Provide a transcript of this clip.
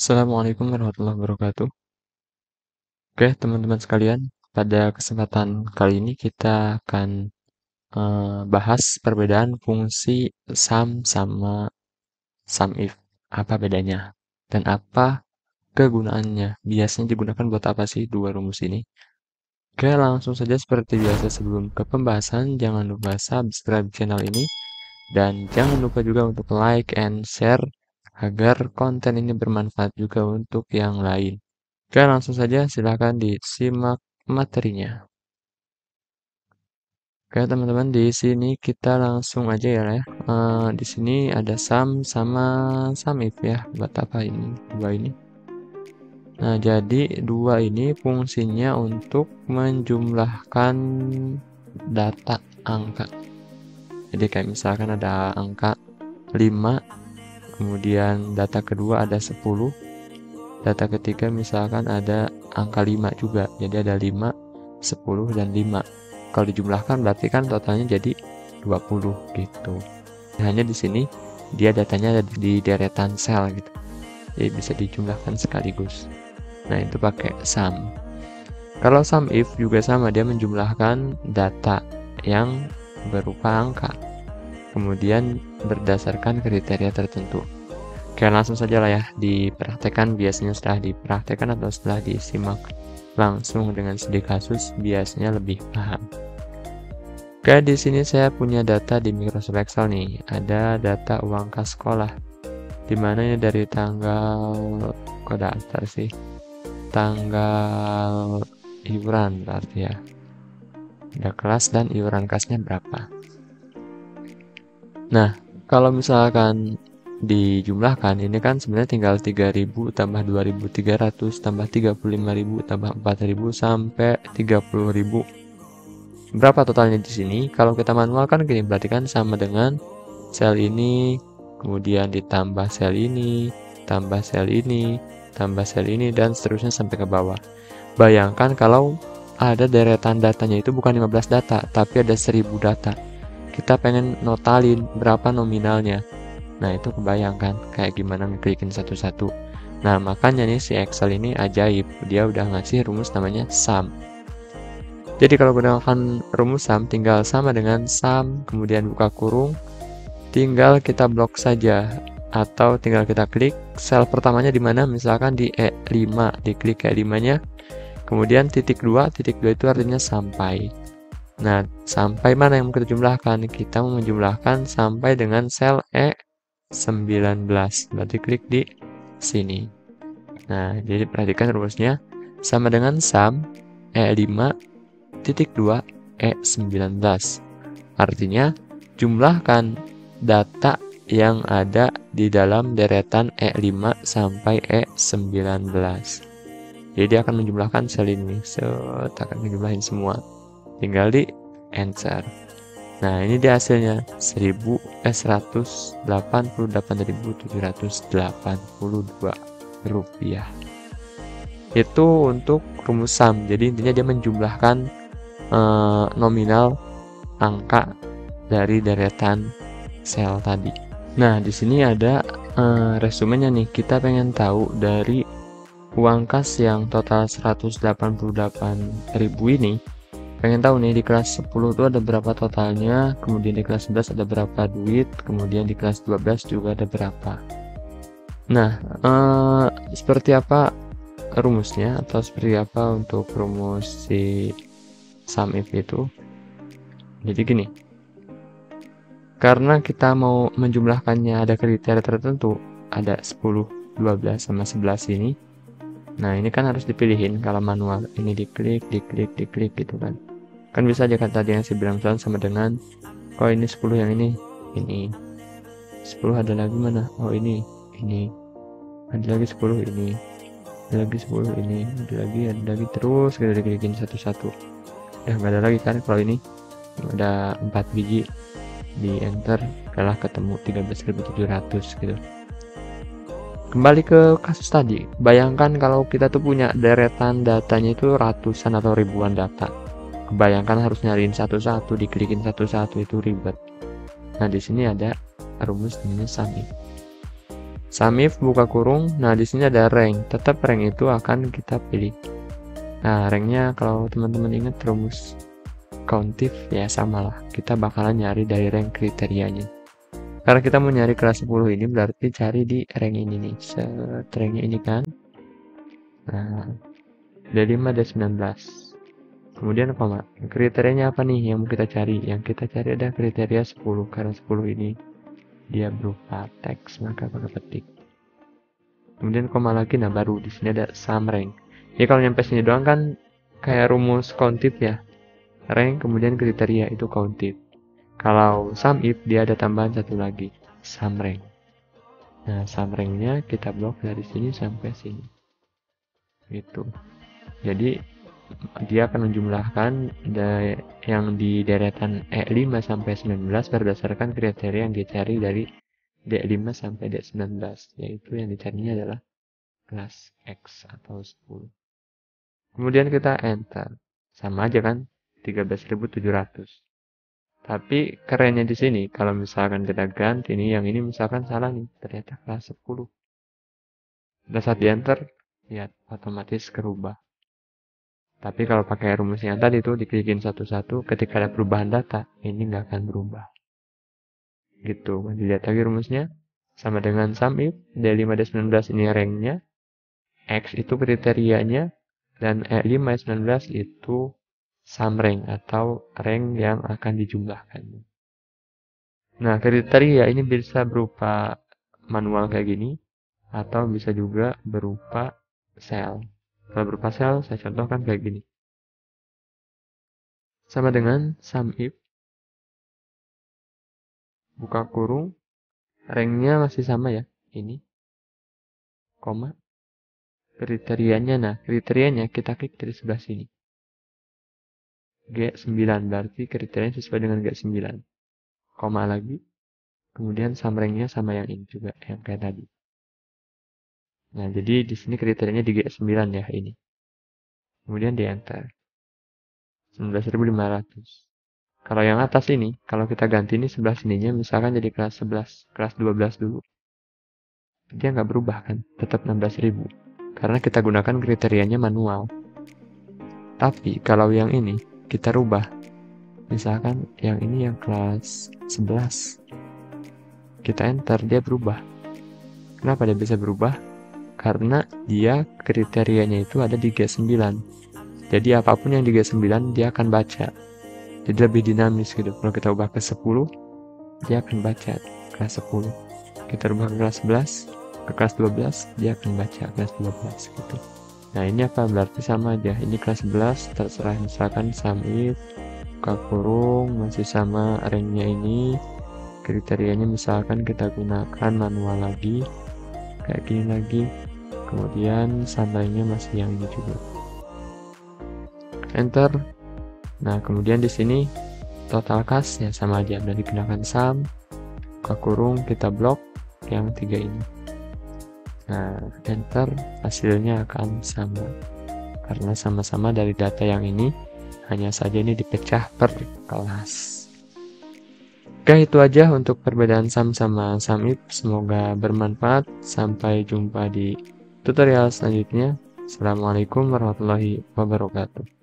Assalamualaikum warahmatullahi wabarakatuh. Oke, teman-teman sekalian, pada kesempatan kali ini kita akan bahas perbedaan fungsi sum sama sum if. Apa bedanya? Dan apa kegunaannya? Biasanya digunakan buat apa sih dua rumus ini? Oke, langsung saja seperti biasa sebelum ke pembahasan, jangan lupa subscribe channel ini. Dan jangan lupa juga untuk like and share agar konten ini bermanfaat juga untuk yang lain. Oke, langsung saja silakan disimak materinya. Oke, teman-teman, di sini kita langsung aja ya. Di sini ada sum sama sum if ya. Buat apa ini? Dua ini. Nah, jadi dua ini fungsinya untuk menjumlahkan data angka. Jadi kayak misalkan ada angka 5, kemudian data kedua ada 10, data ketiga misalkan ada angka 5 juga. Jadi ada 5, 10, dan 5. Kalau dijumlahkan berarti kan totalnya jadi 20 gitu. Hanya di sini dia datanya ada di deretan sel gitu. Jadi bisa dijumlahkan sekaligus. Nah, itu pakai sum. Kalau sum if juga sama, dia menjumlahkan data yang berupa angka. Kemudian berdasarkan kriteria tertentu. Oke, langsung saja lah ya dipraktekkan. Biasanya setelah dipraktekkan atau setelah disimak langsung dengan studi kasus biasanya lebih paham. Oke, di sini saya punya data di Microsoft Excel nih. Ada data uang kas sekolah. Dimana ini dari tanggal kok daftar sih? Tanggal iuran berarti ya. Ada kelas dan iuran kasnya berapa. Nah, kalau misalkan dijumlahkan, ini kan sebenarnya tinggal 3.000 tambah 2.300 tambah 35.000 tambah 4.000 sampai 30.000. Berapa totalnya di sini? Kalau kita manual kan gini, berarti kan sama dengan sel ini, kemudian ditambah sel ini, tambah sel ini, tambah sel ini, dan seterusnya sampai ke bawah. Bayangkan kalau ada deretan datanya itu bukan 15 data, tapi ada 1000 data. Kita pengen notalin berapa nominalnya. Nah, itu kebayangkan kayak gimana ngeklikin satu-satu. Nah, makanya nih si Excel ini ajaib. Dia udah ngasih rumus namanya sum. Jadi kalau gunakan rumus sum, tinggal sama dengan sum, kemudian buka kurung, tinggal kita blok saja. Atau tinggal kita klik sel pertamanya di mana, misalkan di E5, diklik E5-nya. Kemudian titik 2 itu artinya sampai. Nah, sampai mana yang mau kita jumlahkan? Kita mau menjumlahkan sampai dengan sel E19. Berarti klik di sini. Nah, jadi perhatikan rumusnya. Sama dengan sum E5 titik 2 E19. Artinya, jumlahkan data yang ada di dalam deretan E5 sampai E19. Jadi dia akan menjumlahkan sel ini. Akan menjumlahin semua. Tinggal di enter. Nah, ini dia hasilnya 188.782 rupiah. Itu untuk rumus sum. Jadi intinya dia menjumlahkan nominal angka dari deretan sel tadi. Nah, di sini ada resumenya nih. Kita pengen tahu dari uang kas yang total 188.000 ini, pengen tahu nih di kelas 10 itu ada berapa totalnya, kemudian di kelas 11 ada berapa duit, kemudian di kelas 12 juga ada berapa. Nah, seperti apa rumusnya atau seperti apa untuk rumus si sum if itu? Jadi gini, karena kita mau menjumlahkannya ada kriteria tertentu, ada 10, 12, sama 11 ini. Nah, ini kan harus dipilihin kalau manual. Ini diklik gitu kan. Kan bisa aja kan tadi yang saya bilang sama dengan, oh ini 10 yang ini. 10 ada lagi mana? Oh ini. Ada lagi 10 ini. Ada lagi 10 ini. Ada lagi terus kita diklikin satu-satu. Udah nggak ada lagi kan kalau ini. Ada 4 biji. Di enter telah ketemu 13.700 gitu. Kembali ke kasus tadi, bayangkan kalau kita tuh punya deretan datanya itu ratusan atau ribuan data. Bayangkan harus nyariin satu-satu, diklikin satu-satu, itu ribet. Nah, di sini ada rumus namanya sum if. sum if buka kurung. Nah, di sini ada rank. Tetap rank itu akan kita pilih. Nah, ranknya kalau teman-teman ingat rumus countif ya samalah. Kita bakalan nyari dari rank kriterianya. Karena kita mau nyari kelas 10 ini berarti cari di rank ini nih. Ranknya ini kan. Nah, D5 D19. Kemudian koma. Kriterianya apa nih yang mau kita cari? Yang kita cari ada kriteria 10. Karena 10 ini dia berupa teks, maka pakai petik. Kemudian koma lagi, nah baru di sini ada sum rank. Ya kalau nyampe sini doang kan kayak rumus countif ya. Rank kemudian kriteria itu countif. Kalau sum if dia ada tambahan satu lagi, sum rank. Nah, sum ranknya kita blok dari sini sampai sini. Gitu. Jadi dia akan menjumlahkan yang di deretan E5 sampai 19 berdasarkan kriteria yang dicari dari D5 sampai D19, yaitu yang dicarinya adalah kelas X atau 10. Kemudian kita enter. Sama aja kan? 13.700. Tapi kerennya di sini kalau misalkan kita ganti nih, yang ini misalkan salah nih, ternyata kelas 10. Pada saat di enter, lihat otomatis kerubah. Tapi kalau pakai rumus yang tadi tuh diklikin satu-satu, ketika ada perubahan data, ini nggak akan berubah. Gitu, dilihat lagi rumusnya. Sama dengan sum if, D5 D19 ini ranknya, X itu kriterianya, dan E5 D19 itu sum rank atau rank yang akan dijumlahkan. Nah, kriteria ini bisa berupa manual kayak gini, atau bisa juga berupa sel. Kalau berupa sel, saya contohkan kayak gini. Sama dengan sum if, buka kurung, ranknya masih sama ya, ini, koma, kriterianya, nah kriterianya kita klik dari sebelah sini. G9, berarti kriterianya sesuai dengan G9. Koma lagi, kemudian sum ranknya sama yang ini juga, yang kayak tadi. Nah, jadi di sini kriterianya di G9 ya, ini. Kemudian di enter. 19.500. Kalau yang atas ini, kalau kita ganti ini sebelah sininya, misalkan jadi kelas 11, kelas 12 dulu. Dia nggak berubah kan, tetap 16.000. Karena kita gunakan kriterianya manual. Tapi kalau yang ini, kita rubah. Misalkan yang ini yang kelas 11. Kita enter, dia berubah. Kenapa dia bisa berubah? Karena dia kriterianya itu ada di G9. Jadi apapun yang di G9 dia akan baca. Jadi lebih dinamis gitu. Kalau kita ubah ke 10, dia akan baca kelas 10. Kita ubah ke kelas 11, ke kelas 12, dia akan baca kelas 12 gitu. Nah, ini apa? Berarti sama aja. Ini kelas 11, terserah misalkan sum if, buka kurung, masih sama ranknya ini. Kriterianya misalkan kita gunakan manual lagi. Kayak gini lagi. Kemudian sampainya masih yang ini juga. Enter. Nah, kemudian di sini total kas ya sama aja, dan digunakan sum, buka kurung, kita blok yang 3 ini. Nah, enter, hasilnya akan sama. Karena sama-sama dari data yang ini, hanya saja ini dipecah per kelas. Oke, itu aja untuk perbedaan sum sama sum if. Semoga bermanfaat. Sampai jumpa di tutorial selanjutnya. Assalamualaikum warahmatullahi wabarakatuh.